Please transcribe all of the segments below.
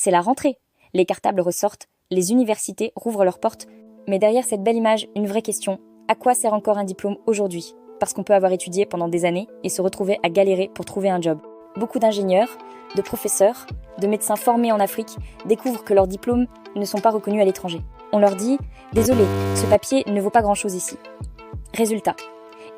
C'est la rentrée. Les cartables ressortent, les universités rouvrent leurs portes. Mais derrière cette belle image, une vraie question. À quoi sert encore un diplôme aujourd'hui ? Parce qu'on peut avoir étudié pendant des années et se retrouver à galérer pour trouver un job. Beaucoup d'ingénieurs, de professeurs, de médecins formés en Afrique découvrent que leurs diplômes ne sont pas reconnus à l'étranger. On leur dit « Désolé, ce papier ne vaut pas grand-chose ici ». Résultat,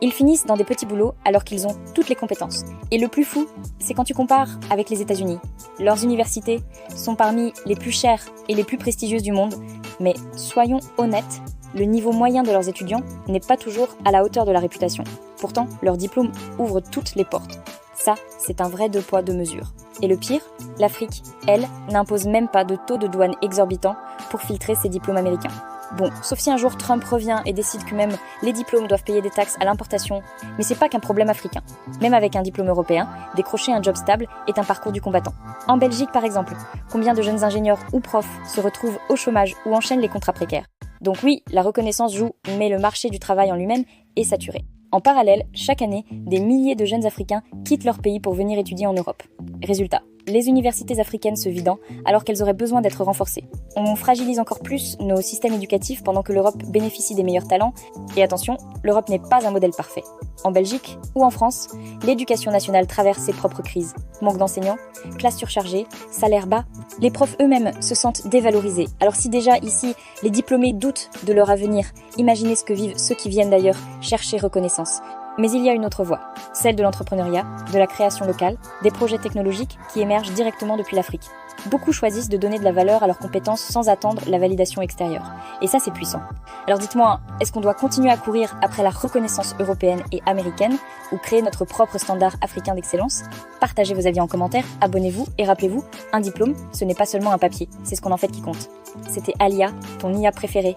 ils finissent dans des petits boulots alors qu'ils ont toutes les compétences. Et le plus fou, c'est quand tu compares avec les États-Unis. Leurs universités sont parmi les plus chères et les plus prestigieuses du monde, mais soyons honnêtes, le niveau moyen de leurs étudiants n'est pas toujours à la hauteur de la réputation. Pourtant, leur diplôme ouvre toutes les portes. Ça, c'est un vrai 2 poids 2 mesures. Et le pire, l'Afrique, elle, n'impose même pas de taux de douane exorbitants pour filtrer ses diplômes américains. Bon, sauf si un jour Trump revient et décide que même les diplômes doivent payer des taxes à l'importation, mais c'est pas qu'un problème africain. Même avec un diplôme européen, décrocher un job stable est un parcours du combattant. En Belgique par exemple, combien de jeunes ingénieurs ou profs se retrouvent au chômage ou enchaînent les contrats précaires ? Donc oui, la reconnaissance joue, mais le marché du travail en lui-même est saturé. En parallèle, chaque année, des milliers de jeunes Africains quittent leur pays pour venir étudier en Europe. Résultat, les universités africaines se vidant alors qu'elles auraient besoin d'être renforcées. On fragilise encore plus nos systèmes éducatifs pendant que l'Europe bénéficie des meilleurs talents. Et attention, l'Europe n'est pas un modèle parfait. En Belgique ou en France, l'éducation nationale traverse ses propres crises. Manque d'enseignants, classes surchargées, salaires bas. Les profs eux-mêmes se sentent dévalorisés. Alors si déjà ici, les diplômés doutent de leur avenir, imaginez ce que vivent ceux qui viennent d'ailleurs chercher reconnaissance. Mais il y a une autre voie, celle de l'entrepreneuriat, de la création locale, des projets technologiques qui émergent directement depuis l'Afrique. Beaucoup choisissent de donner de la valeur à leurs compétences sans attendre la validation extérieure. Et ça, c'est puissant. Alors dites-moi, est-ce qu'on doit continuer à courir après la reconnaissance européenne et américaine ou créer notre propre standard africain d'excellence ? Partagez vos avis en commentaire, abonnez-vous et rappelez-vous, un diplôme, ce n'est pas seulement un papier, c'est ce qu'on en fait qui compte. C'était Alia, ton IA préférée.